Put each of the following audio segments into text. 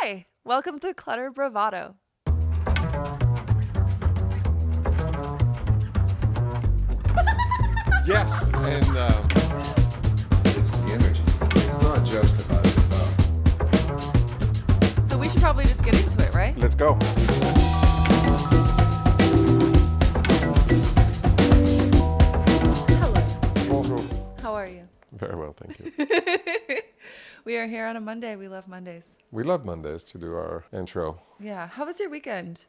Hi, welcome to Clutter Bravado. Yes, and it's the energy. It's not just about the stuff. So we should probably just get into it, right? Let's go. Hello. Bonjour. How are you? Very well, thank you. We are here on a Monday. We love Mondays. We love Mondays to do our intro. Yeah. How was your weekend?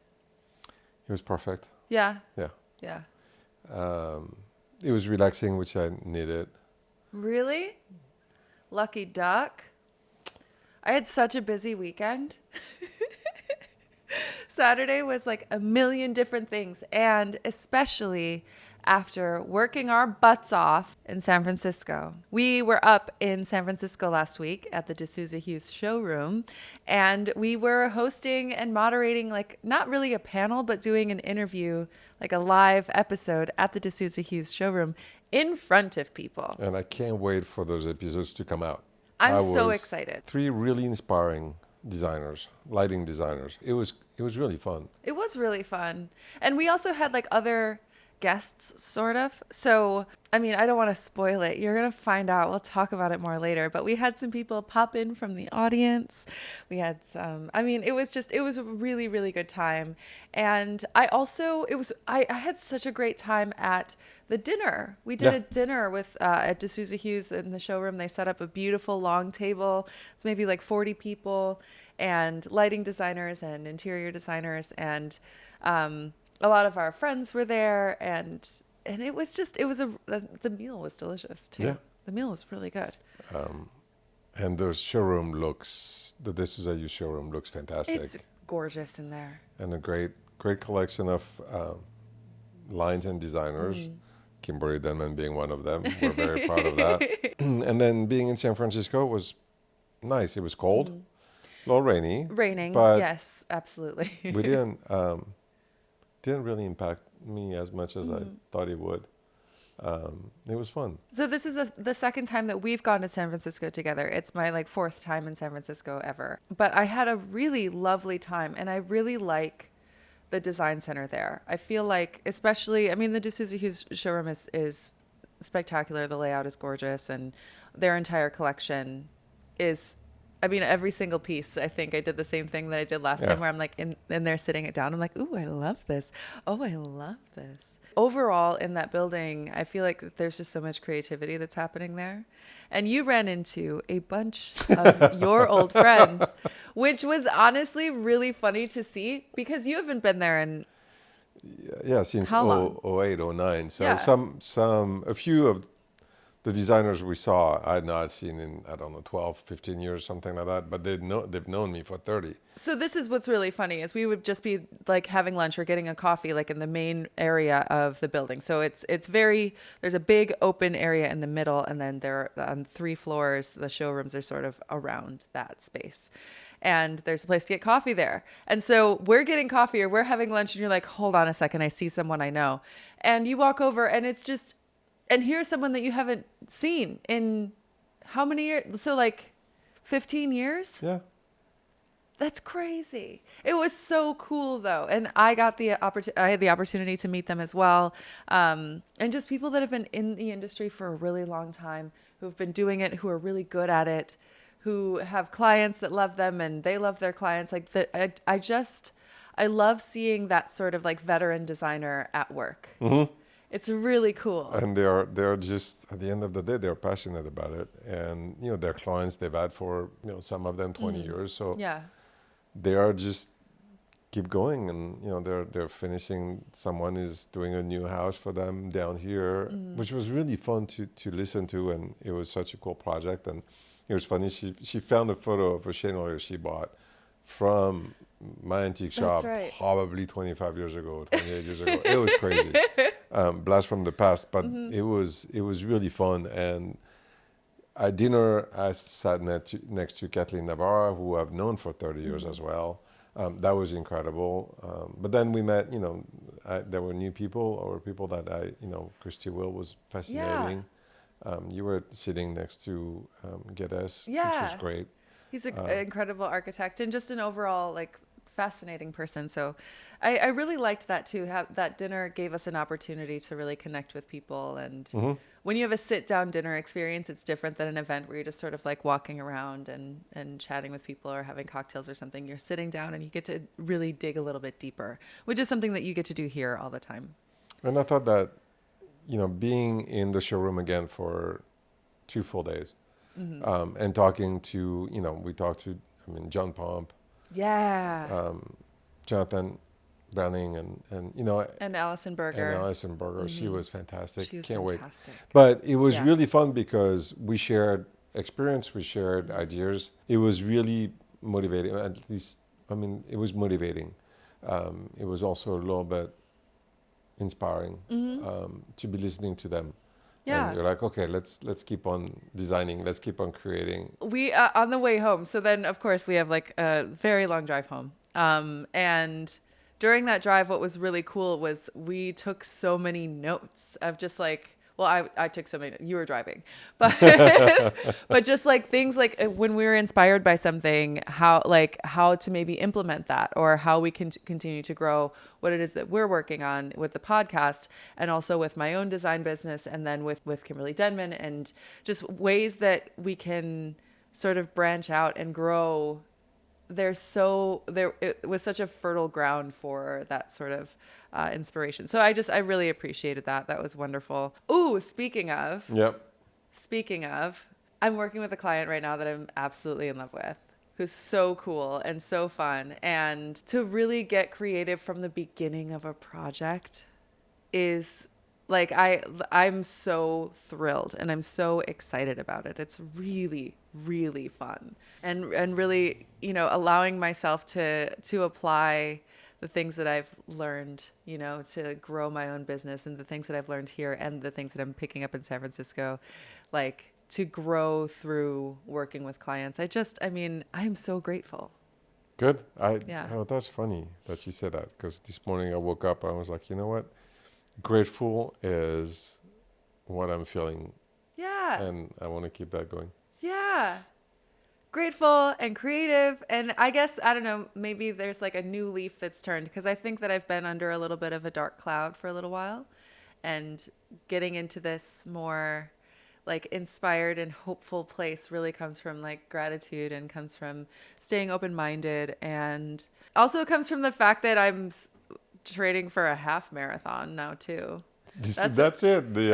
It was perfect. Yeah. Yeah. Yeah. It was relaxing, which I needed. Really? Lucky duck. I had such a busy weekend. Saturday was like a million different things, and especially after working our butts off in San Francisco. We were up in San Francisco last week at the D'Souza Hughes showroom, and we were hosting and moderating, like, not really a panel, but doing an interview, like a live episode at the D'Souza Hughes showroom in front of people. And I can't wait for those episodes to come out. I'm so excited. 3 really inspiring designers, lighting designers. It was really fun. It was really fun. And we also had like other guests, sort of. So, I mean, I don't want to spoil it. You're going to find out. We'll talk about it more later. But we had some people pop in from the audience. We had some, I mean, it was a really, really good time. And I had such a great time at the dinner. We did a dinner with, at D'Souza Hughes in the showroom. They set up a beautiful long table. It's maybe like 40 people and lighting designers and interior designers. And, a lot of our friends were there, and it was the meal was delicious too. Yeah. The meal was really good. And the showroom looks, the D'Souza Hughes showroom looks fantastic. It's gorgeous in there. And a great collection of lines and designers. Kimberly Denman being one of them. We're very proud of that. And then being in San Francisco was nice. It was cold, a little rainy. Raining, but yes, absolutely. we didn't really impact me as much as I thought it would. It was fun. So this is the second time that we've gone to San Francisco together. It's my like 4th time in San Francisco ever. But I had a really lovely time, and I really like the design center there. I feel like, especially, I mean, the D'Souza Hughes showroom is spectacular. The layout is gorgeous, and their entire collection is, I mean, every single piece. I think I did the same thing that I did last time, where I'm like in there sitting it down. I'm like, ooh, I love this. Oh, I love this. Overall, in that building, I feel like there's just so much creativity that's happening there. And you ran into a bunch of your old friends, which was honestly really funny to see, because you haven't been there in Since how long? 08, 09. So Yeah. a few of the designers we saw, I had not seen in, I don't know, 12, 15 years, something like that. But they've known me for 30. So this is what's really funny is we would just be like having lunch or getting a coffee like in the main area of the building. So there's a big open area in the middle, and then there on 3 floors, the showrooms are sort of around that space. And there's a place to get coffee there. And so we're getting coffee or we're having lunch, and you're like, hold on a second, I see someone I know. And you walk over, and it's just, and here's someone that you haven't seen in how many years? So like 15 years? Yeah. That's crazy. It was so cool though. And I got I had the opportunity to meet them as well. And just people that have been in the industry for a really long time, who've been doing it, who are really good at it, who have clients that love them and they love their clients. Like I love seeing that sort of like veteran designer at work. Mm-hmm. It's really cool. And they're just, at the end of the day, they're passionate about it. And, their clients they've had for, some of them 20 years. So Yeah. they are just keep going, and they're finishing. Someone is doing a new house for them down here, which was really fun to listen to, and it was such a cool project. And it was funny. She found a photo of a chandelier she bought from my antique shop, right. probably 25 years ago, 28 years ago. It was crazy, blast from the past, but it was really fun. And at dinner, I sat next to Kathleen Navarra, who I've known for 30 years as well. That was incredible. But then we met, there were new people or people that Christy Will was fascinating. You were sitting next to Geddes, which was great. He's an incredible architect and just an overall like fascinating person. So I really liked that too. That dinner gave us an opportunity to really connect with people. And when you have a sit down dinner experience, it's different than an event where you're just sort of like walking around and chatting with people or having cocktails or something. You're sitting down and you get to really dig a little bit deeper, which is something that you get to do here all the time. And I thought that, being in the showroom again for 2 full days, and talking to, we talked to, John Pomp, Yeah. Jonathan Browning, And Alison Berger. and Alison Berger. She was fantastic. She was Can't wait. fantastic. But it was Yeah. really fun because we shared experience, we shared ideas. It was really motivating. At least, it was motivating. It was also a little bit inspiring to be listening to them. Yeah. And you're like, okay, let's keep on designing. Let's keep on creating. We on the way home. So then, of course, we have like a very long drive home. And during that drive, what was really cool was we took so many notes of just like, well, I took so many. You were driving, but but just like things like when we were inspired by something, how to maybe implement that, or how we can continue to grow what it is that we're working on with the podcast, and also with my own design business, and then with Kimberly Denman, and just ways that we can sort of branch out and grow. It was such a fertile ground for that sort of inspiration. So I really appreciated that. That was wonderful. Ooh, speaking of, I'm working with a client right now that I'm absolutely in love with, who's so cool and so fun. And to really get creative from the beginning of a project is like, I'm so thrilled and I'm so excited about it. It's really, really fun. And really, allowing myself to apply the things that I've learned, to grow my own business, and the things that I've learned here and the things that I'm picking up in San Francisco, like to grow through working with clients. I'm so grateful. Good. Yeah. Oh, that's funny that you said that, because this morning I woke up and I was like, you know what? Grateful is what I'm feeling. Yeah. And I want to keep that going. Yeah. Grateful and creative. And I guess, I don't know, maybe there's like a new leaf that's turned, because I think that I've been under a little bit of a dark cloud for a little while, and getting into this more like inspired and hopeful place really comes from like gratitude, and comes from staying open-minded, and also comes from the fact that I'm training for a half marathon now too. That's it. The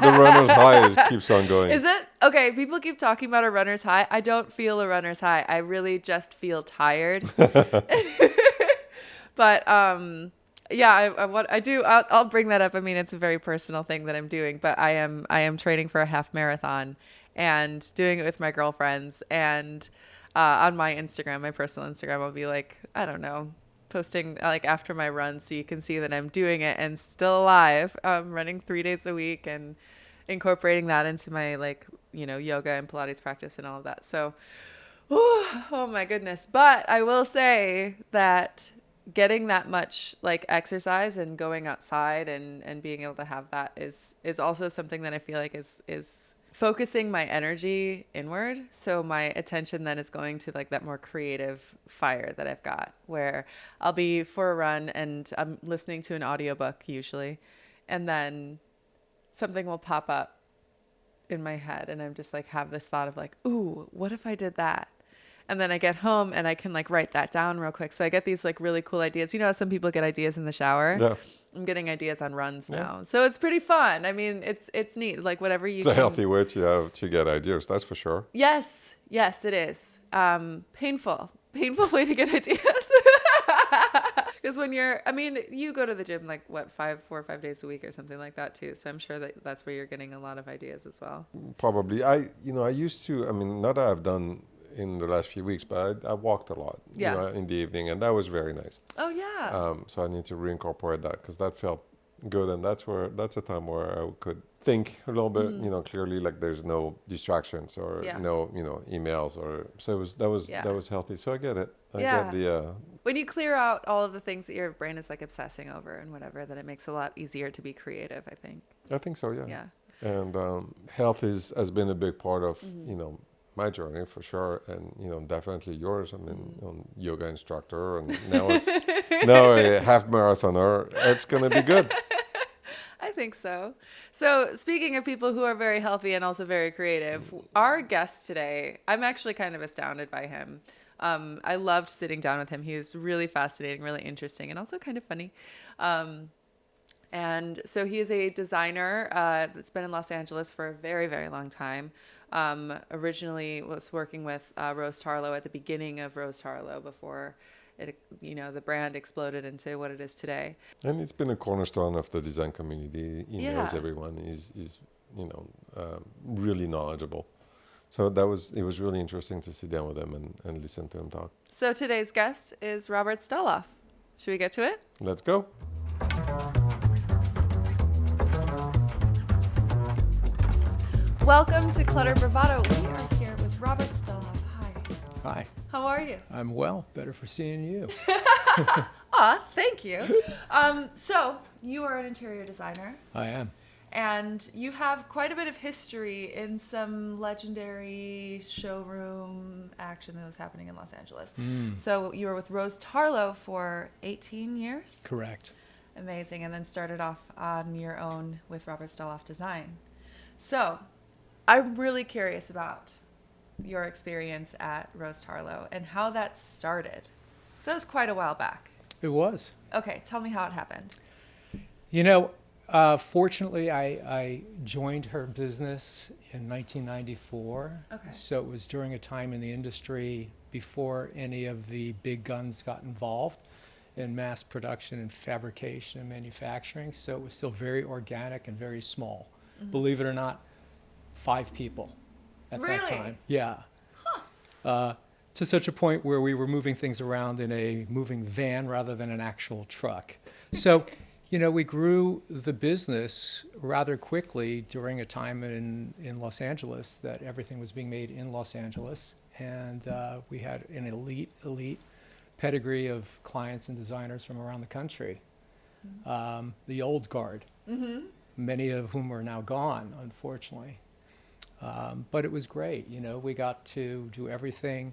runner's high keeps on going. Is it? Okay, people keep talking about a runner's high. I don't feel a runner's high. I really just feel tired. But I'll bring that up. It's a very personal thing that I'm doing, but I am training for a half marathon and doing it with my girlfriends. And on my Instagram, my personal Instagram, I'll be like, I don't know, posting like after my run, so you can see that I'm doing it and still alive. Running 3 days a week and incorporating that into my yoga and Pilates practice and all of that. So, oh my goodness. But I will say that getting that much like exercise and going outside and being able to have that is also something that I feel like is focusing my energy inward. So my attention then is going to like that more creative fire that I've got, where I'll be for a run and I'm listening to an audiobook usually, and then something will pop up in my head and I'm just like have this thought of like, ooh, what if I did that? And then I get home and I can like write that down real quick. So I get these like really cool ideas. You know how some people get ideas in the shower? Yeah. I'm getting ideas on runs now. So it's pretty fun. It's neat. Like whatever you It's a healthy way to have to get ideas, that's for sure. Yes, it is. Painful way to get ideas. Because when you go to the gym like 4 or 5 days a week or something like that too. So I'm sure that's where you're getting a lot of ideas as well. Probably. I used to, not that I've done in the last few weeks, but I walked a lot, in the evening, and that was very nice. Oh yeah. So I need to reincorporate that, because that felt good, and that's a time where I could think a little bit, clearly, like there's no distractions or no, emails, or so that was healthy. So I get it. I get the. When you clear out all of the things that your brain is like obsessing over and whatever, then it makes it a lot easier to be creative, I think. I think so, yeah. Yeah. And health has been a big part of, my journey for sure, and definitely yours. I mean, yoga instructor, and now a half marathoner. It's gonna be good. I think so. So, speaking of people who are very healthy and also very creative, our guest today, I'm actually kind of astounded by him. I loved sitting down with him. He was really fascinating, really interesting, and also kind of funny. And so he is a designer that's been in Los Angeles for a very, very long time. Originally was working with Rose Tarlow at the beginning of Rose Tarlow before the brand exploded into what it is today. And it's been a cornerstone of the design community. He knows Yeah. everyone. He's really knowledgeable. So it was really interesting to sit down with him and listen to him talk. So today's guest is Robert Steloff. Should we get to it? Let's go. Welcome to Clutter Bravado. We are here with Robert Steloff. Hi. Hi. How are you? I'm well. Better for seeing you. Aw, thank you. So you are an interior designer. I am. And you have quite a bit of history in some legendary showroom action that was happening in Los Angeles. So you were with Rose Tarlow for 18 years? Correct. Amazing. And then started off on your own with Robert Steloff Design. So I'm really curious about your experience at Rose Tarlow and how that started. So that was quite a while back. It was. Okay, tell me how it happened. Fortunately, I joined her business in 1994. Okay. So it was during a time in the industry before any of the big guns got involved in mass production and fabrication and manufacturing. So it was still very organic and very small. Believe it or not, 5 people at that Really? time. Yeah. To such a point where we were moving things around in a moving van rather than an actual truck. So, we grew the business rather quickly during a time in Los Angeles that everything was being made in Los Angeles. And we had an elite pedigree of clients and designers from around the country. The old guard, many of whom are now gone, unfortunately. But it was great. We got to do everything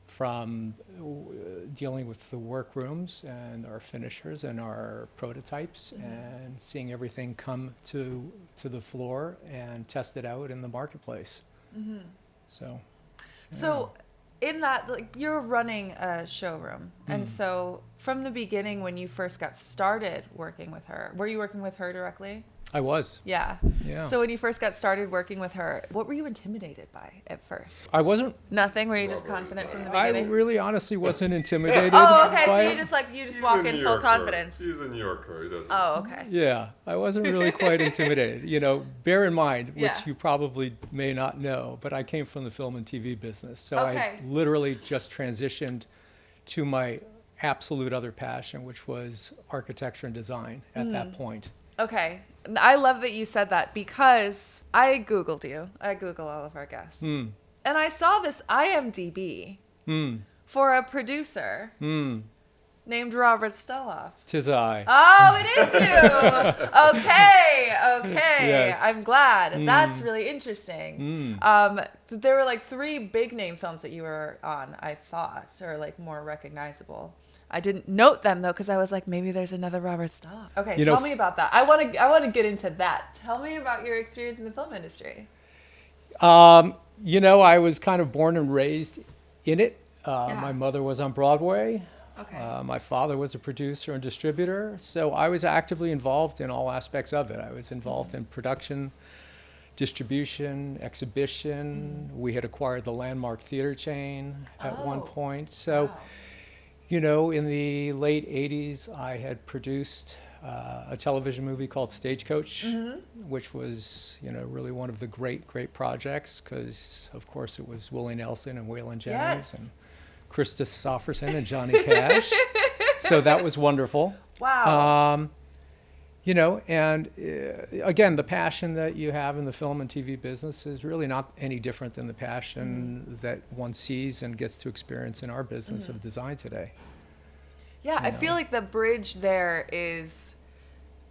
from dealing with the workrooms and our finishers and our prototypes and seeing everything come to the floor and test it out in the marketplace. So in that, you're running a showroom. And so from the beginning, when you first got started working with her, were you working with her directly? I was. Yeah. So when you first got started working with her, what were you intimidated by at first? I wasn't. Nothing? Were you just confident from the I beginning? really honestly wasn't intimidated. Oh, okay. by So it. you just walk in full confidence. He's a New Yorker. He doesn't. Oh, okay. Yeah, I wasn't really quite intimidated. Bear in mind, which Yeah. you probably may not know, but I came from the film and TV business. So Okay. I literally just transitioned to my absolute other passion, which was architecture and design at that point. Okay. I love that you said that because I Googled you. I Google all of our guests. And I saw this IMDb for a producer named Robert Steloff. 'Tis I. Oh, it is you. Okay. Yes. I'm glad. That's really interesting. There were 3 big name films that you were on, I thought, or more recognizable. I didn't note them though because I was like, maybe there's another Robert Steloff. Okay, tell me about that. I want to get into that. Tell me about your experience in the film industry. I was kind of born and raised in it. Yeah. My mother was on Broadway. Okay. My father was a producer and distributor, so I was actively involved in all aspects of it. I was involved in production, distribution, exhibition. We had acquired the Landmark Theater chain at one point. So, wow. in the late 80s, I had produced a television movie called Stagecoach, which was, really one of the great projects because, of course, it was Willie Nelson and Waylon Jennings and Krista Sofferson and Johnny Cash. So that was wonderful. Wow. And again, the passion that you have in the film and TV business is really not any different than the passion that one sees and gets to experience in our business of design today. Yeah, I feel like the bridge there is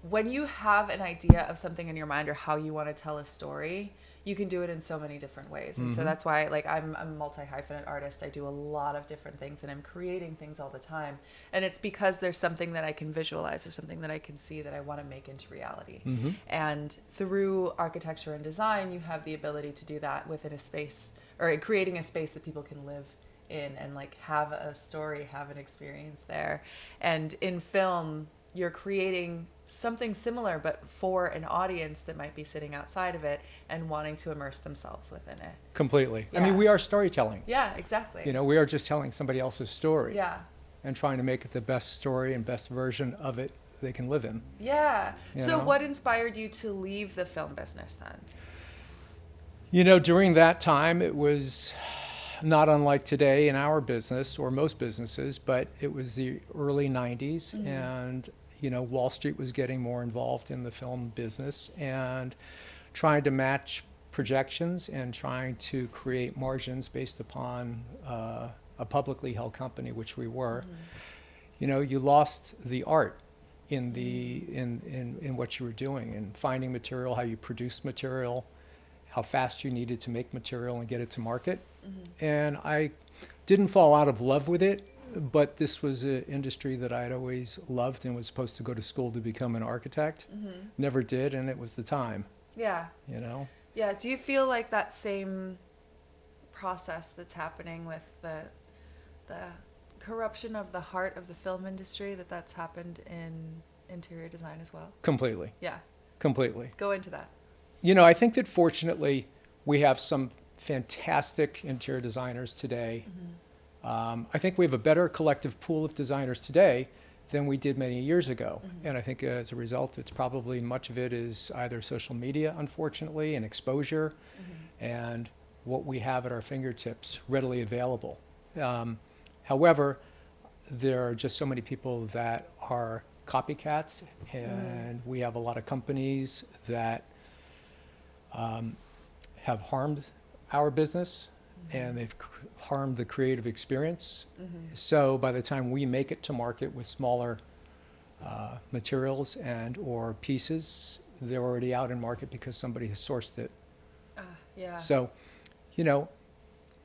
when you have an idea of something in your mind or how you want to tell a story, you can do it in so many different ways. And so that's why, like, I'm a multi-hyphenate artist. I do a lot of different things, and I'm creating things all the time. And it's because there's something that I can visualize or something that I can see that I want to make into reality. And through architecture and design, you have the ability to do that within a space, or creating a space that people can live in and like have a story, have an experience there. And in film, you're creating something similar, but for an audience that might be sitting outside of it and wanting to immerse themselves within it. Completely. I Yeah. mean, we are storytelling. Yeah, exactly. You know, we are just telling somebody else's story. Yeah. And trying to make it the best story and best version of it they can live in. Yeah. You So know? what inspired you to leave the film business then? You know, during that time, it was not unlike today in our business or most businesses, but it was the early 90s, and you know, Wall Street was getting more involved in the film business and trying to match projections and trying to create margins based upon a publicly held company, which we were. You know, you lost the art in the in what you were doing, and finding material, how you produced material, how fast you needed to make material and get it to market. And I didn't fall out of love with it, but this was an industry that I'd always loved and was supposed to go to school to become an architect. Never did, and it was the time, Yeah. you know? Yeah. Do you feel like that same process that's happening with the corruption of the heart of the film industry, that's happened in interior design as well? Completely, Yeah. completely. Go into that. You know, I think that fortunately we have some fantastic interior designers today. I think we have a better collective pool of designers today than we did many years ago. And I think as a result, it's probably much of it is either social media, unfortunately, and exposure, and what we have at our fingertips readily available. However, there are just so many people that are copycats, and we have a lot of companies that have harmed our business, and they've harmed the creative experience. So by the time we make it to market with smaller materials and or pieces, they're already out in market because somebody has sourced it. Yeah. So, you know,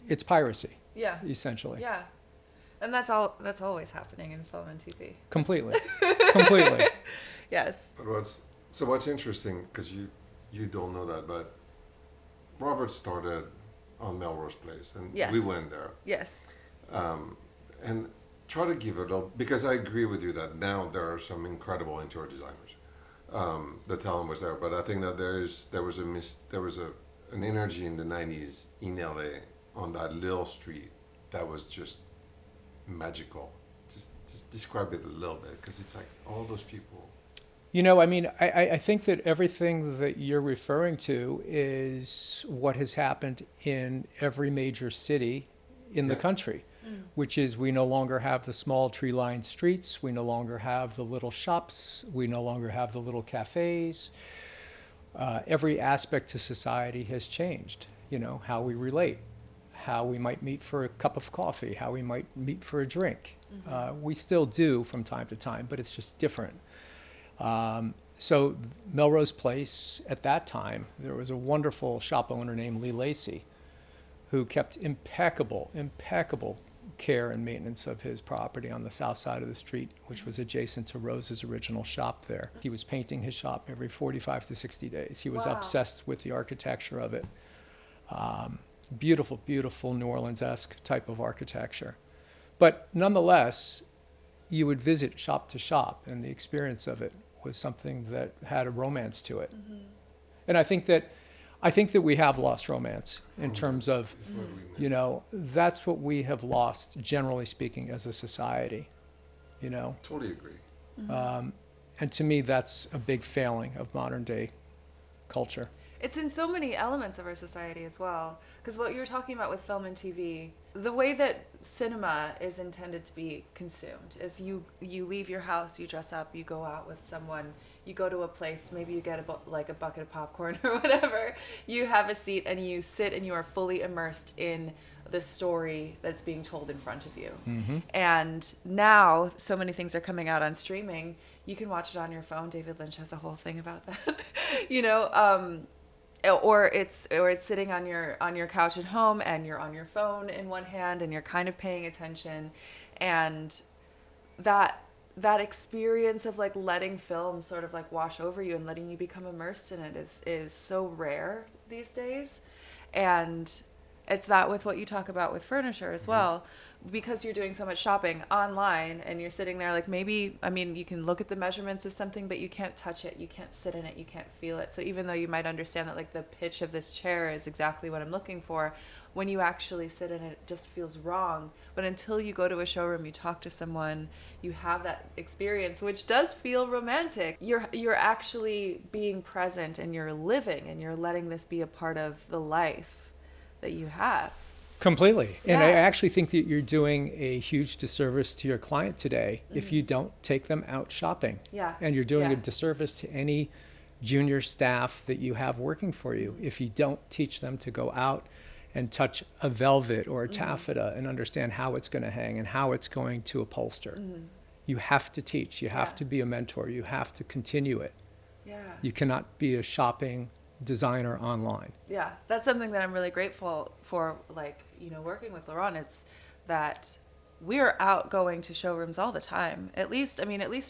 it's piracy, Yeah. essentially. Yeah. And that's always happening in film and TV. Completely. Completely. Yes. But what's interesting, because you don't know that, but Robert started on Melrose Place, and Yes. we went there. Yes. And try to give it a, because I agree with you that now there are some incredible interior designers. The talent was there, but I think that there was an energy in the 90s in LA on that little street that was just magical. Just describe it a little bit, because it's like all those people. You know, I mean, I think that everything that you're referring to is what has happened in every major city in the country, which is we no longer have the small tree-lined streets, we no longer have the little shops, we no longer have the little cafes. Every aspect to society has changed, you know, how we relate, how we might meet for a cup of coffee, how we might meet for a drink. We still do from time to time, but it's just different. So Melrose Place, at that time, there was a wonderful shop owner named Lee Lacey who kept impeccable care and maintenance of his property on the south side of the street, which was adjacent to Rose's original shop there. He was painting his shop every 45 to 60 days. He was Wow. obsessed with the architecture of it. Beautiful, beautiful New Orleans-esque type of architecture. But nonetheless, you would visit shop to shop, and the experience of it was something that had a romance to it. And I think that we have lost romance in terms of, It's what we miss. you know, that's what we have lost, generally speaking, as a society, you know. Totally agree. And to me, that's a big failing of modern day culture. It's in so many elements of our society as well. Because what you were talking about with film and TV, the way that cinema is intended to be consumed is you leave your house, you dress up, you go out with someone, you go to a place, maybe you get a bucket of popcorn or whatever, you have a seat and you sit and you are fully immersed in the story that's being told in front of you. And now so many things are coming out on streaming. You can watch it on your phone. David Lynch has a whole thing about that. You know, or it's sitting on your couch at home and you're on your phone in one hand and you're kind of paying attention, and that experience of like letting film sort of like wash over you and letting you become immersed in it is so rare these days. And it's that with what you talk about with furniture as well, because you're doing so much shopping online and you're sitting there like, maybe, I mean, you can look at the measurements of something, but you can't touch it, you can't sit in it, you can't feel it. So even though you might understand that like the pitch of this chair is exactly what I'm looking for, when you actually sit in it, it just feels wrong. But until you go to a showroom, you talk to someone, you have that experience, which does feel romantic. You're actually being present and you're living and you're letting this be a part of the life that you have. Completely. And Yeah. I actually think that you're doing a huge disservice to your client today if you don't take them out shopping. Yeah. And you're doing Yeah. a disservice to any junior staff that you have working for you if you don't teach them to go out and touch a velvet or a taffeta and understand how it's going to hang and how it's going to upholster. You have to teach. You have Yeah. to be a mentor. You have to continue it. Yeah. You cannot be a shopping designer online. Yeah, that's something that I'm really grateful for, like, you know, working with Laurent. It's that we're out going to showrooms all the time. At least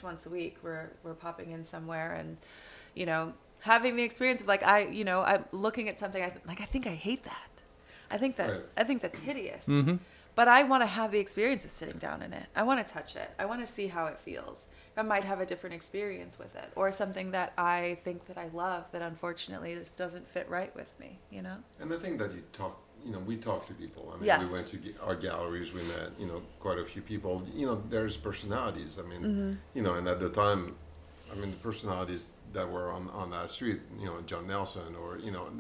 once a week we're popping in somewhere and, you know, having the experience of like, I'm looking at something, I think I hate that. I think that's hideous. But I want to have the experience of sitting down in it. I want to touch it. I want to see how it feels. I might have a different experience with it, or something that I think that I love that unfortunately just doesn't fit right with me, you know? And I think that we talk to people. I mean, Yes. we went to art galleries, we met, quite a few people. There's personalities. I mean, and at the time, I mean, the personalities that were on that street, John Nelson, or,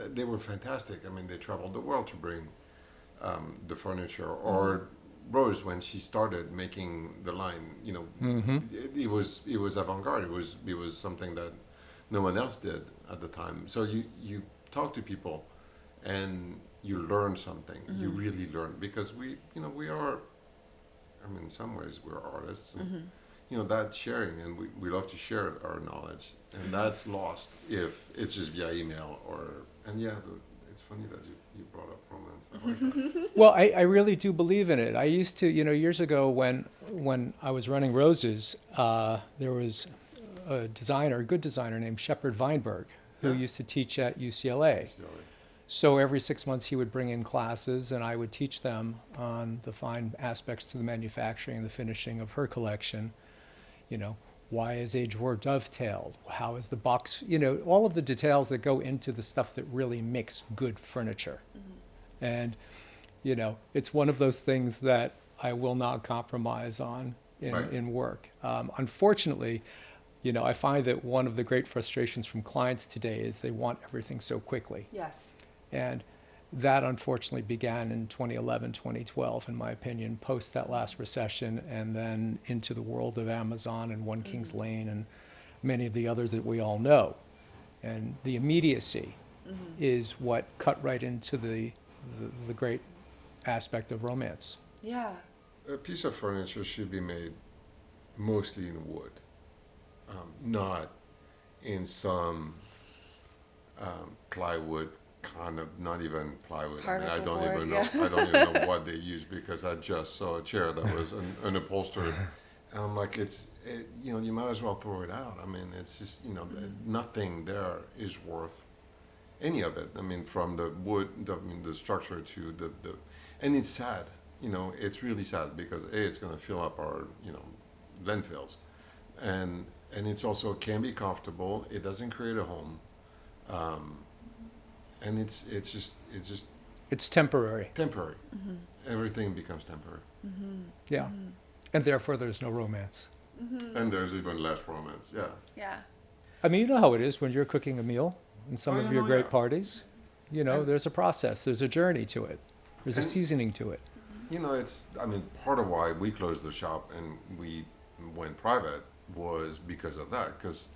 they were fantastic. I mean, they traveled the world to bring the furniture, or Rose, when she started making the line, it was avant-garde. It was something that no one else did at the time. So you talk to people, and you learn something. You really learn, because we are. I mean, in some ways, we're artists. And, that sharing, and we love to share our knowledge, and that's lost if it's just via email it's funny that you brought up romance. I like that. Well, I really do believe in it. I used to, years ago when I was running Roses, there was a good designer named Shepard Weinberg, who used to teach at UCLA. So every 6 months he would bring in classes, and I would teach them on the fine aspects to the manufacturing and the finishing of her collection. Why is age war dovetailed? How is the box, all of the details that go into the stuff that really makes good furniture. And, it's one of those things that I will not compromise on in work. Unfortunately, I find that one of the great frustrations from clients today is they want everything so quickly. Yes. And that unfortunately began in 2011, 2012, in my opinion, post that last recession, and then into the world of Amazon and One Kings Lane and many of the others that we all know. And the immediacy is what cut right into the great aspect of romance. Yeah. A piece of furniture should be made mostly in wood, not in some plywood kind of, not even plywood. I mean, I don't even know. I don't even know what they use, because I just saw a chair that was unupholstered, and I'm like, you might as well throw it out. I mean, it's just, nothing there is worth any of it. I mean, from the wood, the structure to the, and it's sad. It's really sad, because it's going to fill up our, landfills, and it's also can be comfortable. It doesn't create a home. And it's just It's temporary. temporary. Everything becomes temporary, Yeah. And therefore there's no romance. and there's even less romance. Yeah, Yeah. I mean, you know how it is when you're cooking a meal in some Oh, of yeah, your no, great yeah. parties. And- There's a process, there's a journey to it, there's a And- seasoning to it. it's. I mean, part of why we closed the shop and we went private was because of that. Because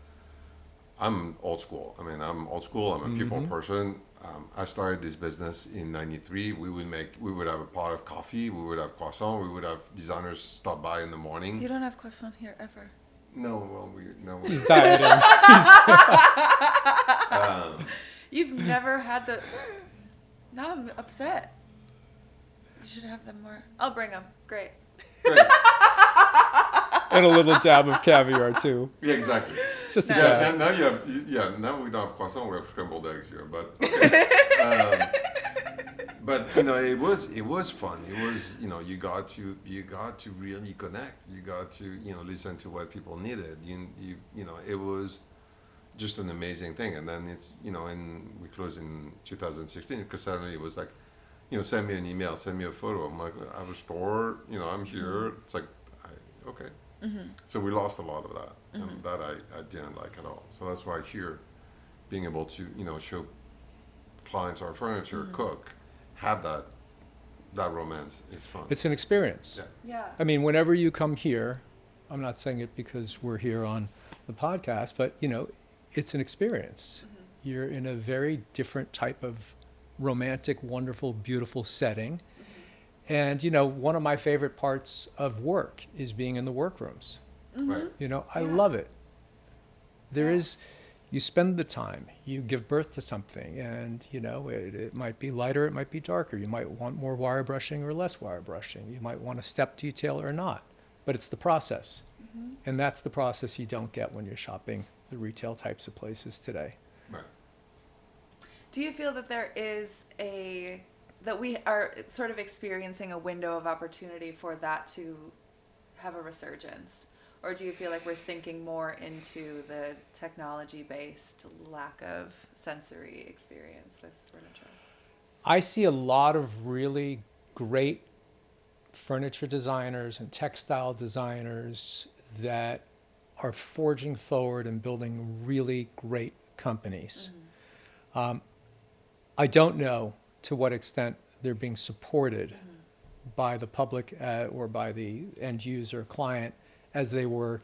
I'm old school. I mean, I'm old school. I'm a people person. I started this business in '93. We would have a pot of coffee. We would have croissant. We would have designers stop by in the morning. You don't have croissant here ever. No, well, He's dieting. You've never had the. Now I'm upset. You should have them more. I'll bring them. Great. And a little dab of caviar too. Yeah, exactly. Just a No. dab. Yeah, now you have, now we don't have croissant, we have scrambled eggs here, but okay. But it was fun. It was, you got to really connect. You got to listen to what people needed. It was just an amazing thing. And then it's we closed in 2016 because suddenly it was like, send me an email, send me a photo. I'm like, I have a store, I'm here. It's like, okay. Mm-hmm. So we lost a lot of that, and that I didn't like at all. So that's why here, being able to show clients our furniture, cook, have that romance is fun. It's an experience. Yeah. Yeah. I mean, whenever you come here, I'm not saying it because we're here on the podcast, but it's an experience. Mm-hmm. You're in a very different type of romantic, wonderful, beautiful setting. And, one of my favorite parts of work is being in the workrooms. Mm-hmm. Right. I Yeah. love it. There Yeah. is, you spend the time, you give birth to something, and, it might be lighter, it might be darker. You might want more wire brushing or less wire brushing. You might want a step detail or not. But it's the process. Mm-hmm. And that's the process you don't get when you're shopping the retail types of places today. Right. Do you feel that that we are sort of experiencing a window of opportunity for that to have a resurgence? Or do you feel like we're sinking more into the technology-based lack of sensory experience with furniture? I see a lot of really great furniture designers and textile designers that are forging forward and building really great companies. I don't know to what extent they're being supported by the public or by the end user client as they were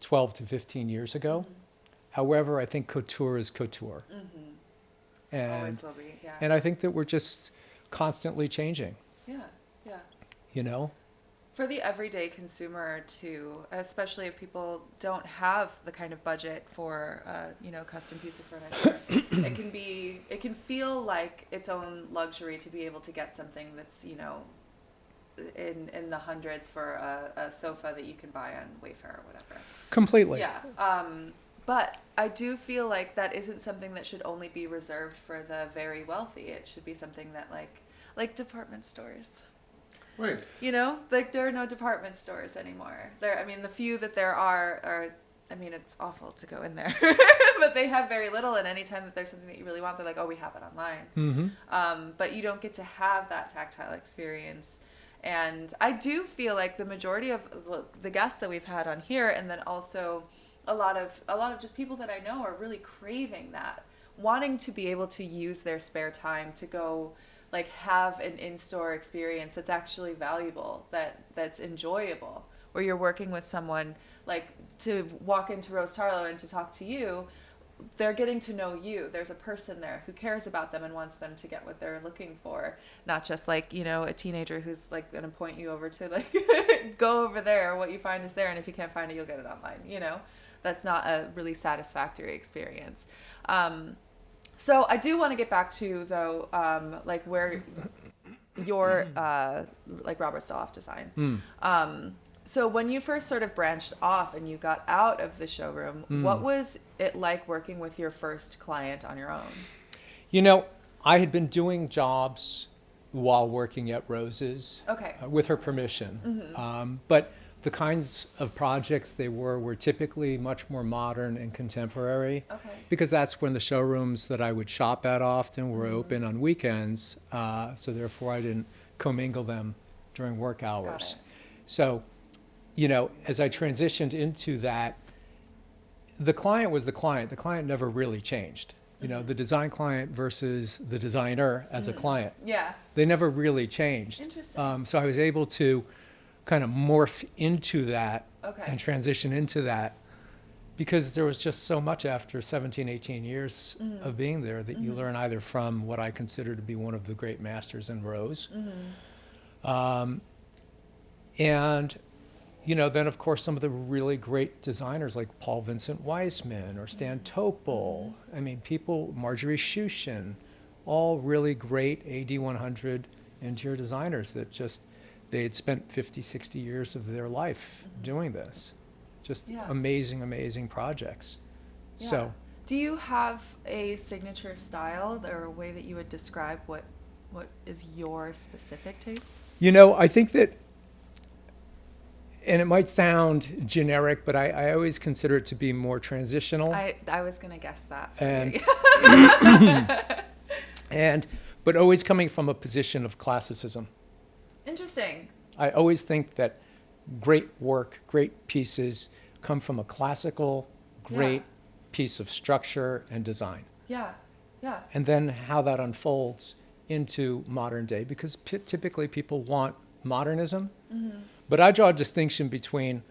12 to 15 years ago. However, I think couture is couture. And, Always will be, yeah. and I think that we're just constantly changing, Yeah, yeah. For the everyday consumer too, especially if people don't have the kind of budget for a custom piece of furniture, it can feel like its own luxury to be able to get something that's in the hundreds for a sofa that you can buy on Wayfair or whatever. Completely. Yeah. But I do feel like that isn't something that should only be reserved for the very wealthy. It should be something that like department stores. Right. Like there are no department stores anymore. The few that there are, it's awful to go in there, but they have very little. And anytime that there's something that you really want, they're like, oh, we have it online. Mm-hmm. But you don't get to have that tactile experience. And I do feel like the majority of the guests that we've had on here, and then also a lot of just people that I know are really craving that, wanting to be able to use their spare time to go have an in-store experience that's actually valuable, that's enjoyable, where you're working with someone, to walk into Rose Tarlow and to talk to you, they're getting to know you. There's a person there who cares about them and wants them to get what they're looking for, not just a teenager who's going to point you over to go over there, what you find is there, and if you can't find it, you'll get it online. That's not a really satisfactory experience. So I do want to get back to, though, where your Robert Steloff design. So when you first sort of branched off and you got out of the showroom, what was it like working with your first client on your own? I had been doing jobs while working at Rose's, with her permission. But the kinds of projects they were typically much more modern and contemporary, because that's when the showrooms that I would shop at often were open on weekends. So therefore I didn't commingle them during work hours. So, as I transitioned into that, the client was the client. The client never really changed. The design client versus the designer as a client. Yeah. They never really changed. Interesting. So I was able to kind of morph into that and Okay. transition into that, because there was just so much after 17, 18 years of being there that you learn either from what I consider to be one of the great masters in Rose. And, then of course some of the really great designers like Paul Vincent Weissman or Stan Topol. I mean, Marjorie Shushin, all really great AD 100 interior designers that they had spent 50, 60 years of their life doing this. Just amazing, amazing projects. Yeah. So, do you have a signature style or a way that you would describe what is your specific taste? I think that, and it might sound generic, but I always consider it to be more transitional. I was going to guess that. But always coming from a position of classicism. Interesting. I always think that great work, great pieces come from a classical, great piece of structure and design. Yeah, yeah. And then how that unfolds into modern day, because typically people want modernism. Mm-hmm. But I draw a distinction between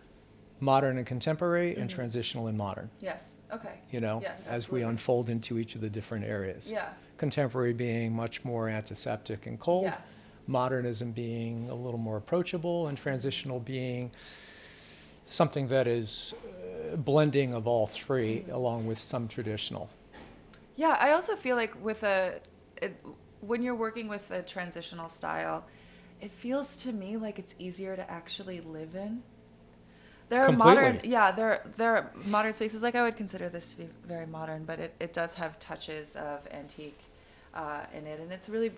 modern and contemporary and transitional and modern. Yes, okay. Yes, as we unfold into each of the different areas. Yeah. Contemporary being much more antiseptic and cold. Yes. Modernism being a little more approachable, and transitional being something that is blending of all three along with some traditional. Yeah, I also feel like when you're working with a transitional style, it feels to me like it's easier to actually live in. There are Completely. there are modern spaces, like I would consider this to be very modern, but it does have touches of antique in it, and it's really,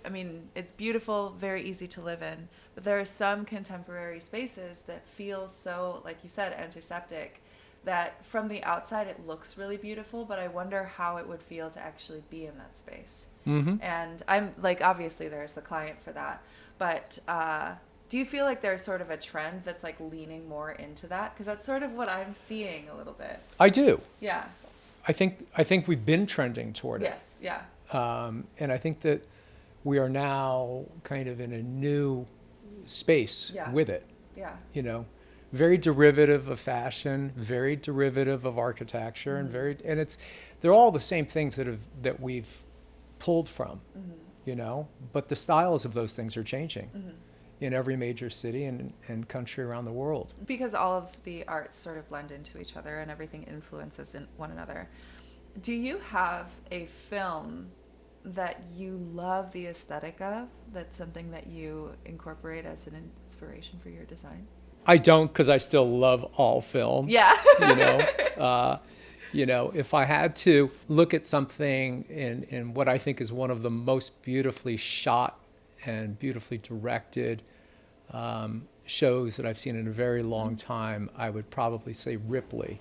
it's beautiful, very easy to live in. But there are some contemporary spaces that feel so, like you said, antiseptic, that from the outside it looks really beautiful, but I wonder how it would feel to actually be in that space. Mm-hmm. And I'm like, obviously there's the client for that, but do you feel like there's sort of a trend that's like leaning more into that? Because that's sort of what I'm seeing a little bit. I do. Yeah. I think we've been trending toward it. Yes. Yeah. And I think that we are now kind of in a new space with it. Yeah. Very derivative of fashion, very derivative of architecture, and they're all the same things that we've pulled from, but the styles of those things are changing in every major city and country around the world. Because all of the arts sort of blend into each other and everything influences one another. Do you have a film that you love the aesthetic of, that's something that you incorporate as an inspiration for your design? I don't, because I still love all film. Yeah. If I had to look at something in what I think is one of the most beautifully shot and beautifully directed shows that I've seen in a very long time, I would probably say Ripley.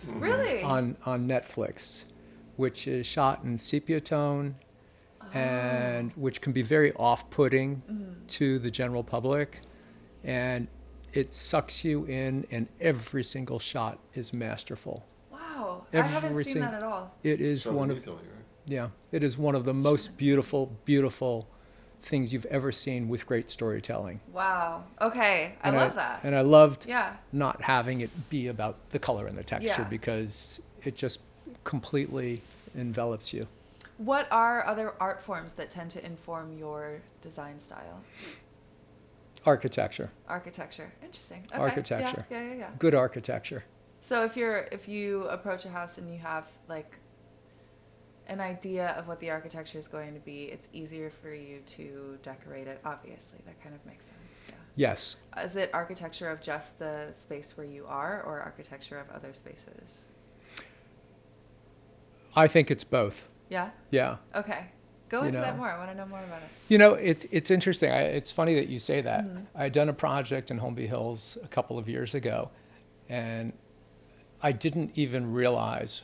Really? On Netflix, which is shot in sepia tone, and which can be very off-putting to the general public, and it sucks you in, and every single shot is masterful. Wow, I haven't seen that at all. It is it is one of the most beautiful things you've ever seen with great storytelling. Wow. Okay, I love that. And I loved not having it be about the color and the texture because it just completely envelops you. What are other art forms that tend to inform your design style? Architecture. Interesting. Okay. Architecture. Yeah. Good architecture. So if you approach a house and you have like an idea of what the architecture is going to be, it's easier for you to decorate it. Obviously, that kind of makes sense. Yeah. Yes. Is it architecture of just the space where you are, or architecture of other spaces? I think it's both. Yeah? Yeah. Okay. Go into that more. I want to know more about it. It's interesting. It's funny that you say that. I had done a project in Holmby Hills a couple of years ago, and I didn't even realize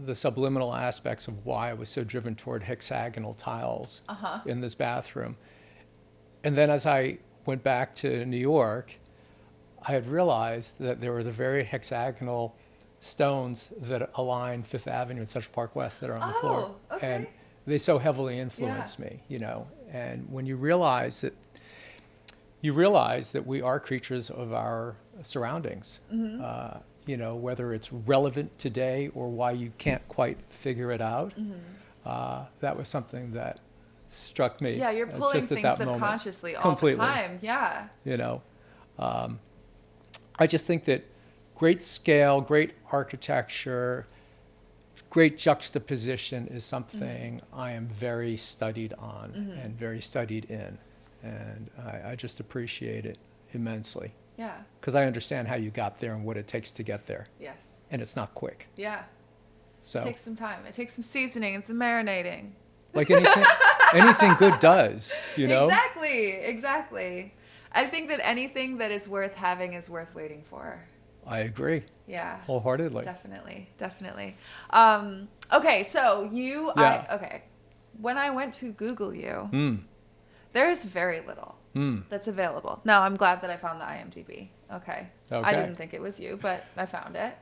the subliminal aspects of why I was so driven toward hexagonal tiles in this bathroom. And then as I went back to New York, I had realized that there were the very hexagonal stones that align Fifth Avenue and Central Park West that are on the floor. Okay. And they so heavily influenced me, And when you realize that we are creatures of our surroundings, whether it's relevant today or why you can't quite figure it out, that was something that struck me. Yeah, you're pulling things subconsciously all the time. Yeah. I just think that great scale, great architecture, great juxtaposition is something I am very studied on and very studied in. And I just appreciate it immensely. Yeah. Because I understand how you got there and what it takes to get there. Yes. And it's not quick. Yeah. So It takes some time. It takes some seasoning and some marinating. like anything good does, you know? Exactly. I think that anything that is worth having is worth waiting for. I agree. Yeah. Wholeheartedly. Definitely. Okay, so okay. When I went to Google you, there is very little that's available. Now, I'm glad that I found the IMDb. Okay. I didn't think it was you, but I found it.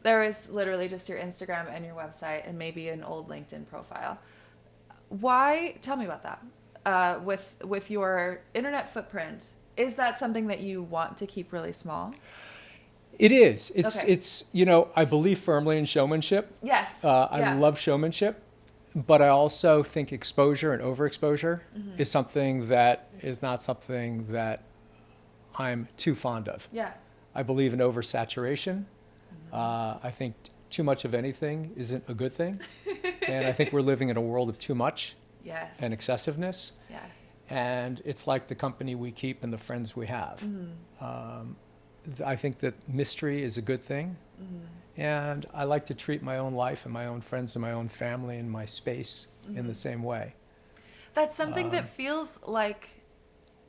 There is literally just your Instagram and your website and maybe an old LinkedIn profile. Why? Tell me about that. With your internet footprint, is that something that you want to keep really small? It is. Okay. It's I believe firmly in showmanship. Yes. I love showmanship, but I also think exposure and overexposure is something that is not something that I'm too fond of. Yeah. I believe in oversaturation. I think too much of anything isn't a good thing. And I think we're living in a world of too much Yes. and excessiveness. Yes. And it's like the company we keep and the friends we have. I think that mystery is a good thing. And I like to treat my own life and my own friends and my own family and my space in the same way. That's something that feels like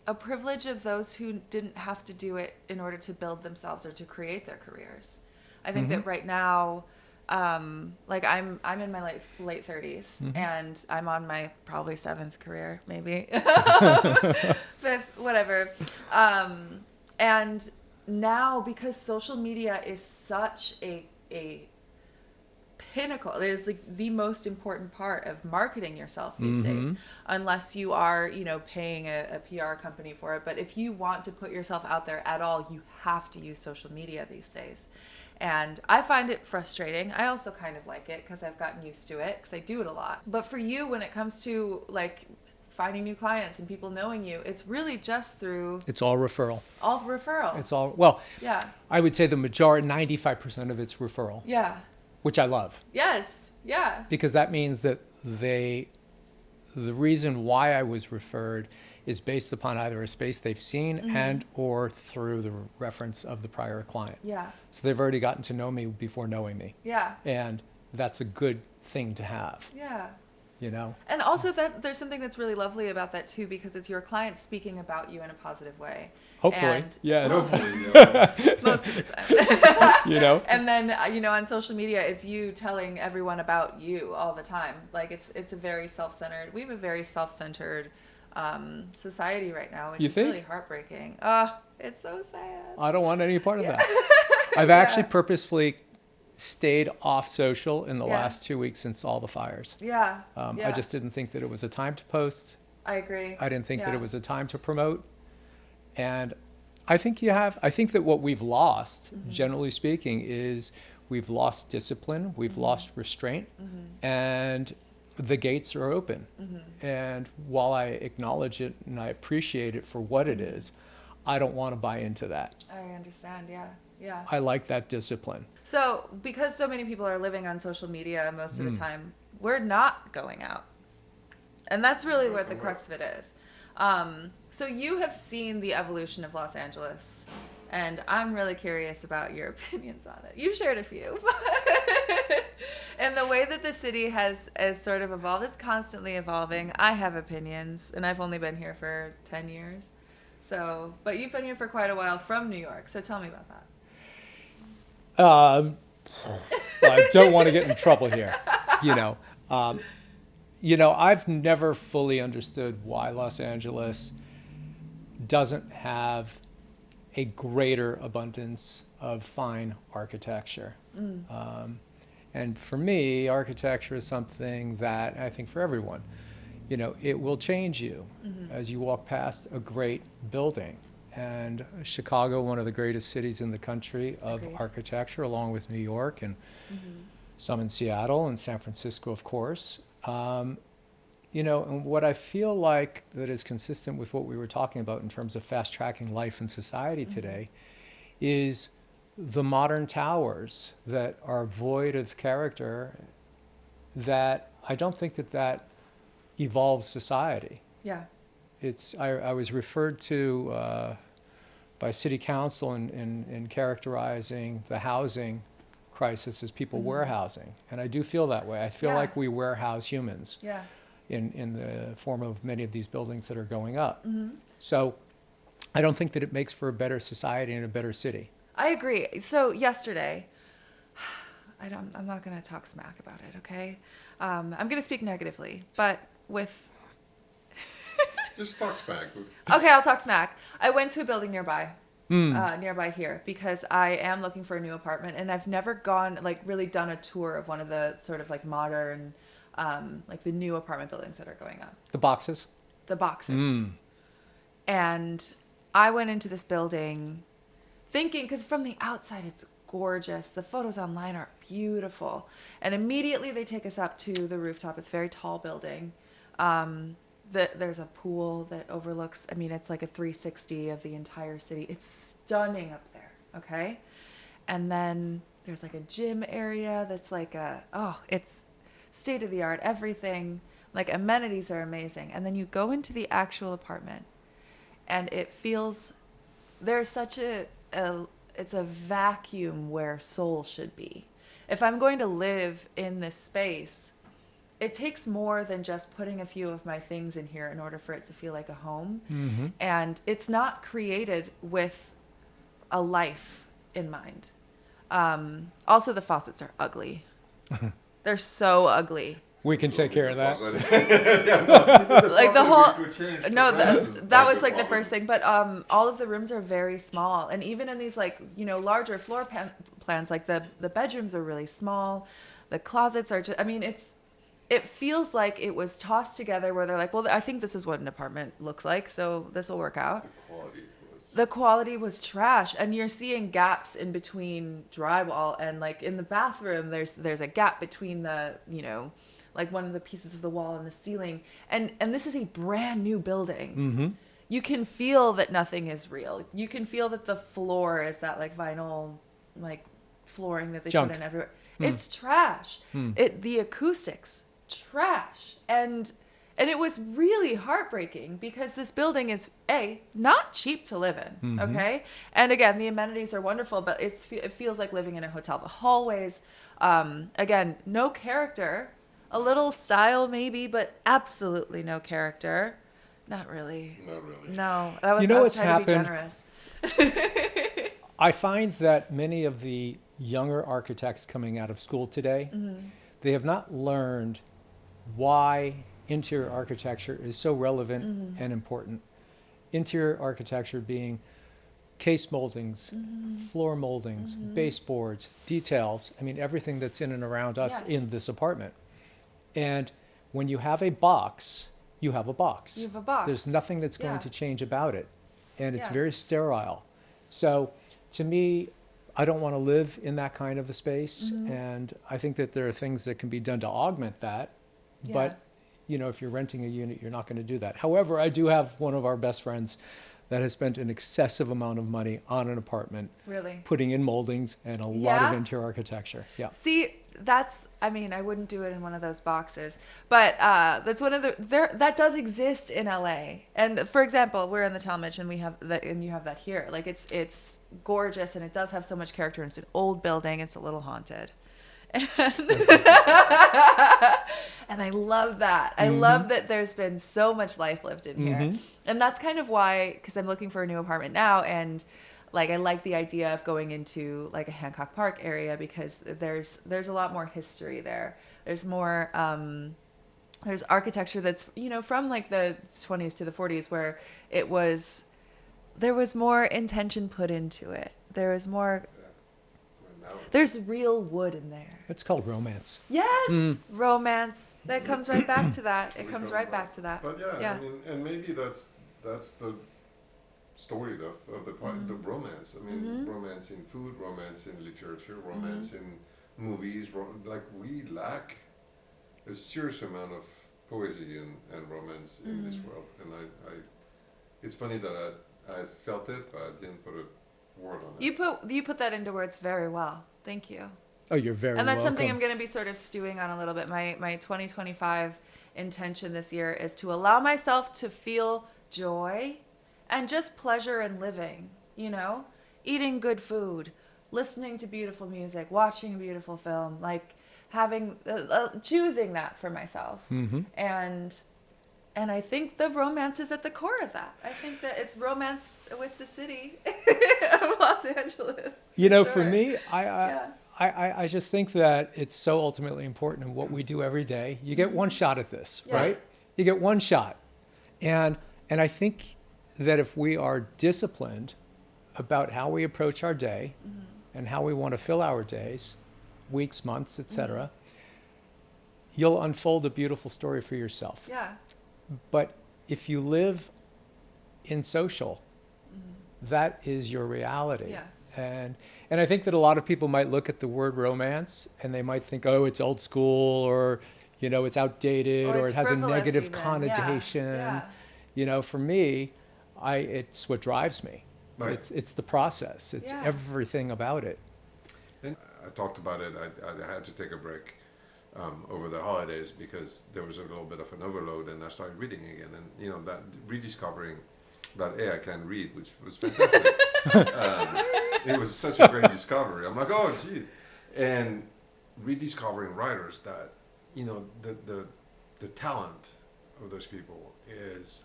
a privilege of those who didn't have to do it in order to build themselves or to create their careers. I think that right now, like I'm in my late 30s and I'm on my probably 7th career, maybe 5th, whatever. And now, because social media is such a pinnacle, it is like the most important part of marketing yourself these days, unless you are, paying a PR company for it. But if you want to put yourself out there at all, you have to use social media these days. And I find it frustrating. I also kind of like it because I've gotten used to it because I do it a lot. But for you, when it comes to like finding new clients and people knowing you, it's really just through... It's all referral. All referral. It's all, well, yeah. I would say the majority, 95% of it's referral. Yeah. Which I love. Yes. Yeah. Because that means that the reason why I was referred is based upon either a space they've seen and or through the reference of the prior client. Yeah. So they've already gotten to know me before knowing me. Yeah. And that's a good thing to have. Yeah. And also that there's something that's really lovely about that too, because it's your client speaking about you in a positive way. Hopefully. And Yes. most of the time. And then, on social media, it's you telling everyone about you all the time. Like it's a very self-centered, we have a very self-centered society right now, which is really heartbreaking. It's so sad. I don't want any part of that. I've actually purposefully stayed off social in the last 2 weeks since all the fires. Yeah. I just didn't think that it was a time to post. I agree. I didn't think that it was a time to promote. And I think that what we've lost, generally speaking, is we've lost discipline, we've lost restraint, and the gates are open. And while I acknowledge it and I appreciate it for what it is, I don't want to buy into that. I understand, yeah. I like that discipline. So, because so many people are living on social media most of the time, we're not going out. And that's really what the crux of it is. So you have seen the evolution of Los Angeles, and I'm really curious about your opinions on it. You've shared a few. And the way that the city has sort of evolved, it's constantly evolving. I have opinions, and I've only been here for 10 years. So, but you've been here for quite a while from New York, so tell me about that. I don't want to get in trouble here. I've never fully understood why Los Angeles doesn't have a greater abundance of fine architecture. And for me, architecture is something that I think for everyone, it will change you as you walk past a great building. And Chicago, one of the greatest cities in the country of architecture, along with New York and some in Seattle and San Francisco, of course. And what I feel like that is consistent with what we were talking about in terms of fast-tracking life in society today is the modern towers that are void of character, that I don't think that evolves society. Yeah. I was referred to by city council in characterizing the housing crisis as people warehousing. And I do feel that way. I feel Yeah. like we warehouse humans Yeah. in the form of many of these buildings that are going up. Mm-hmm. So I don't think that it makes for a better society and a better city. I agree. So yesterday, I'm not going to talk smack about it, okay? I'm going to speak negatively, but with... Just talk smack. Okay, I'll talk smack. I went to a building nearby here, because I am looking for a new apartment, and I've never gone, like, really done a tour of one of the sort of, like, modern, like, the new apartment buildings that are going up. The boxes? The boxes. And I went into this building thinking, because from the outside it's gorgeous, the photos online are beautiful, and immediately they take us up to the rooftop. It's a very tall building. There's a pool that overlooks, I mean, it's like a 360 of the entire city. It's stunning up there, okay? And then there's like a gym area that's like it's state of the art, everything, like amenities are amazing. And then you go into the actual apartment, and it feels, there's such it's a vacuum where soul should be. If I'm going to live in this space, it takes more than just putting a few of my things in here in order for it to feel like a home. Mm-hmm. And it's not created with a life in mind. Also, the faucets are ugly. They're so ugly. We can take care of that. Like the whole, no, that was like the first thing. But all of the rooms are very small. And even in these like, larger floor plans, like the bedrooms are really small. The closets are just, I mean, it feels like it was tossed together where they're like, well, I think this is what an apartment looks like, so this will work out. The quality was trash, and you're seeing gaps in between drywall, and like in the bathroom, there's a gap between the, like one of the pieces of the wall and the ceiling, and this is a brand new building. Mm-hmm. You can feel that nothing is real. You can feel that the floor is that like vinyl, like flooring that they Junk. put in everywhere. It's trash. The acoustics. Trash. And it was really heartbreaking, because this building is not cheap to live in. Okay, and again, the amenities are wonderful, but it feels like living in a hotel. The hallways, again, no character, a little style maybe, but absolutely no character. Not really. No, that was, I was what's trying to be happened? generous. I find that many of the younger architects coming out of school today, they have not learned why interior architecture is so relevant and important. Interior architecture being case moldings, floor moldings, baseboards, details, I mean, everything that's in and around us in this apartment. And when you have a box, you have a box. You have a box. There's nothing that's going to change about it. And it's Yeah. very sterile. So to me, I don't want to live in that kind of a space. And I think that there are things that can be done to augment that. Yeah. But, if you're renting a unit, you're not going to do that. However, I do have one of our best friends that has spent an excessive amount of money on an apartment, Really? putting in moldings and a lot Yeah? of interior architecture. Yeah. See, I wouldn't do it in one of those boxes, but that's one of that does exist in LA. And for example, we're in the Talmadge, and we have that, and you have that here. Like it's gorgeous, and it does have so much character. And it's an old building. It's a little haunted. And, and I love that. I love that there's been so much life lived in here. And that's kind of why, because I'm looking for a new apartment now, and like I like the idea of going into like a Hancock Park area, because there's a lot more history there. There's more there's architecture that's from like the 20s to the 40s, where there was more intention put into it. There's real wood in there. It's called romance. Yes, romance. That comes right back to that. It comes right back to that. But I mean, and maybe that's the story of the romance. I mean, romance in food, romance in literature, romance in movies. Like we lack a serious amount of poesy and romance in this world. And I it's funny that I felt it, but I didn't put a word on it. You put that into words very well. Thank you. Oh, you're very And that's welcome. something I'm going to be sort of stewing on a little bit. My 2025 intention this year is to allow myself to feel joy and just pleasure in living, you know, eating good food, listening to beautiful music, watching a beautiful film, like having choosing that for myself. Mm-hmm. And I think the romance is at the core of that. I think that it's romance with the city of Los Angeles. You know, sure. for me, Yeah. I just think that it's so ultimately important in what we do every day. You get one shot at this, Yeah. right? You get one shot. And I think that if we are disciplined about how we approach our day and how we want to fill our days, weeks, months, etc., you'll unfold a beautiful story for yourself. Yeah. But if you live in social, that is your reality. Yeah. And I think that a lot of people might look at the word romance and they might think, oh, it's old school, or, you know, it's outdated, or it's it has a frivolous negative even. connotation. Yeah. You know, for me, it's what drives me. Right. It's the process. It's Yeah. everything about it. And I talked about it. I had to take a break over the holidays because there was a little bit of an overload, and I started reading again. And you know, that rediscovering that I can read, which was fantastic. It was such a great discovery. I'm like, oh, geez, and rediscovering writers that, you know, the talent of those people is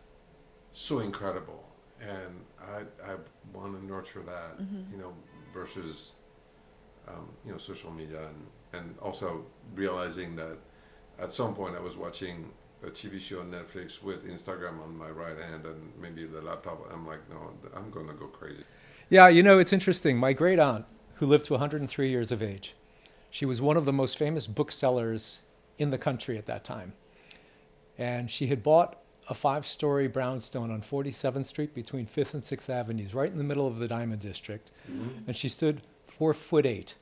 so incredible, and I want to nurture that, you know, versus you know, social media, and also realizing that at some point I was watching a TV show on Netflix with Instagram on my right hand and maybe the laptop. I'm like, no, I'm going to go crazy. Yeah, you know, it's interesting. My great aunt, who lived to 103 years of age, she was one of the most famous booksellers in the country at that time. And she had bought a 5-story brownstone on 47th Street between 5th and 6th Avenues, right in the middle of the Diamond District. And she stood 4'8".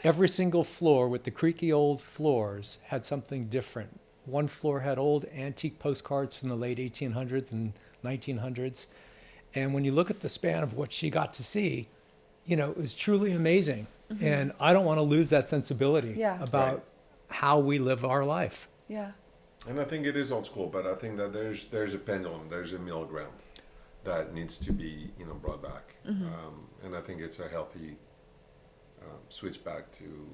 Every single floor with the creaky old floors had something different. One floor had old antique postcards from the late 1800s and 1900s. And when you look at the span of what she got to see, you know, it was truly amazing. And I don't want to lose that sensibility about Right. how we live our life. Yeah. And I think it is old school, but I think that there's a pendulum, there's a middle ground that needs to be, you know, brought back. And I think it's a healthy switch back to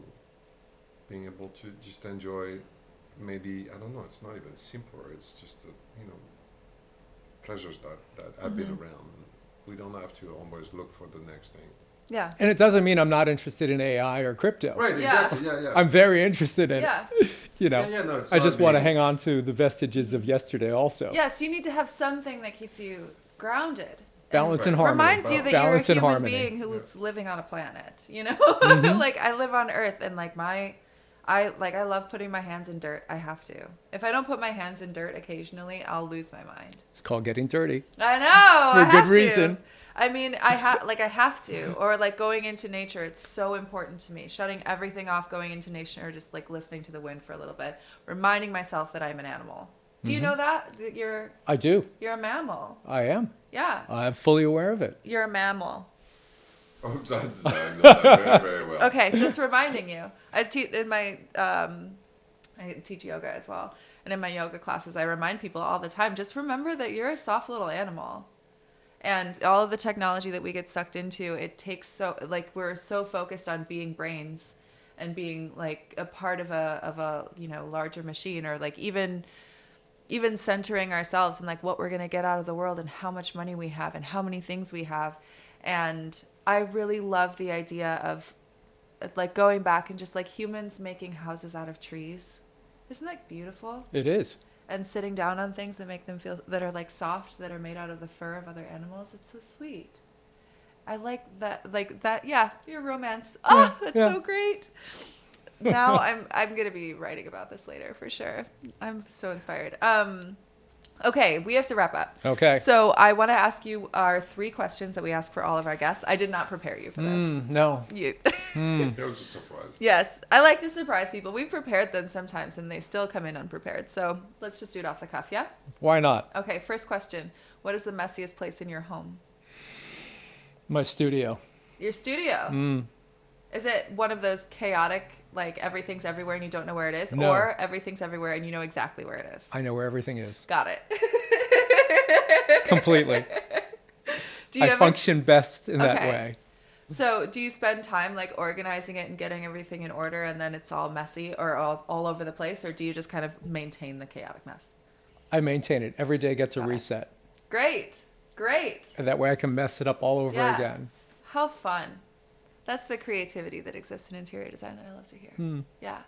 being able to just enjoy. Maybe, I don't know, it's not even simpler. It's just, you know, pleasures that have been around. We don't have to always look for the next thing. Yeah. And it doesn't mean I'm not interested in AI or crypto. Right, Yeah. exactly, yeah. I'm very interested in Yeah. it. You know, Yeah, no, it's I not just want to being- hang on to the vestiges of yesterday also. Yes, you need to have something that keeps you grounded. Balance and Right. harmony. Reminds you that Balance you're and a human harmony. being who's living on a planet, you know? Like I live on Earth, and like I love putting my hands in dirt. I have to. If I don't put my hands in dirt occasionally, I'll lose my mind. It's called getting dirty. I know. For I a good have to. reason. I mean, I have to. Or like going into nature, it's so important to me. Shutting everything off, going into nature, or just like listening to the wind for a little bit, reminding myself that I'm an animal. Do you know that you're I do. a mammal? I am. Yeah, I'm fully aware of it. you're a mammal. Oh, that's I know that very, very well. Okay, just reminding you. I teach yoga as well, and in my yoga classes, I remind people all the time. Just remember that you're a soft little animal, and all of the technology that we get sucked into, it takes we're so focused on being brains, and being like a part of a you know, larger machine, or like even centering ourselves and like what we're gonna get out of the world and how much money we have and how many things we have. And I really love the idea of like going back and just like humans making houses out of trees. Isn't that beautiful? It is. And sitting down on things that make them feel, that are like soft, that are made out of the fur of other animals. It's so sweet. I like that. Yeah, your romance. Oh, that's yeah. so great. Now I'm gonna be writing about this later for sure. I'm so inspired. Okay, we have to wrap up. Okay. So I want to ask you our 3 questions that we ask for all of our guests. I did not prepare you for this. No. You. It was a surprise. Yes, I like to surprise people. We've prepared them sometimes, and they still come in unprepared. So let's just do it off the cuff, yeah? Why not? Okay, first question. What is the messiest place in your home? My studio. Your studio. Is it one of those chaotic, like everything's everywhere and you don't know where it is? No. Or everything's everywhere and you know exactly where it is? I know where everything is. Got it. Completely. Do you I ever function best in that Okay. way. So do you spend time like organizing it and getting everything in order and then it's all messy or all over the place? Or do you just kind of maintain the chaotic mess? I maintain it. Every day gets a Got it. reset. Great. Great. And that way I can mess it up all over Yeah. again. How fun. That's the creativity that exists in interior design that I love to hear. Yeah.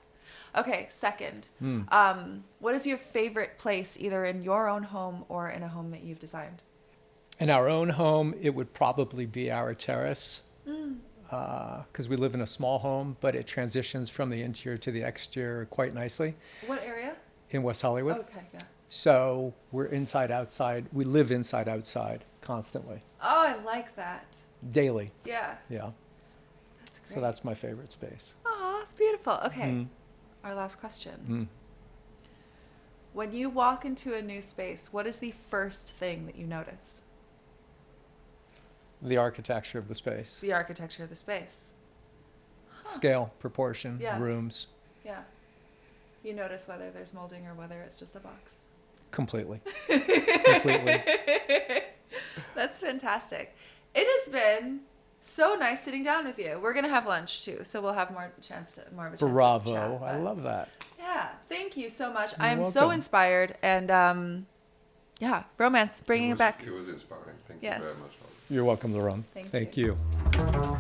Okay, second. What is your favorite place either in your own home or in a home that you've designed? In our own home, it would probably be our terrace. Because we live in a small home, but it transitions from the interior to the exterior quite nicely What area? in West Hollywood. Okay, yeah. So we're inside, outside. We live inside, outside constantly, Oh, I like that. daily. Yeah, Yeah. that's great. So that's my favorite space. Aw, beautiful. Okay, our last question. When you walk into a new space, what is the first thing that you notice? The architecture of the space, The architecture of the space. scale, proportion, Yeah. rooms, Yeah. You notice whether there's molding or whether it's just a box. completely. Completely. That's fantastic. It has been so nice sitting down with you. We're gonna have lunch too, so we'll have more of a chance to Bravo. chat, I but- love that. Yeah, thank you so much. You're I am so welcome. inspired, and yeah, romance, bringing it back. It was inspiring. Thank Yes. you very much. You're welcome, Laurent. Thank Thank you. you.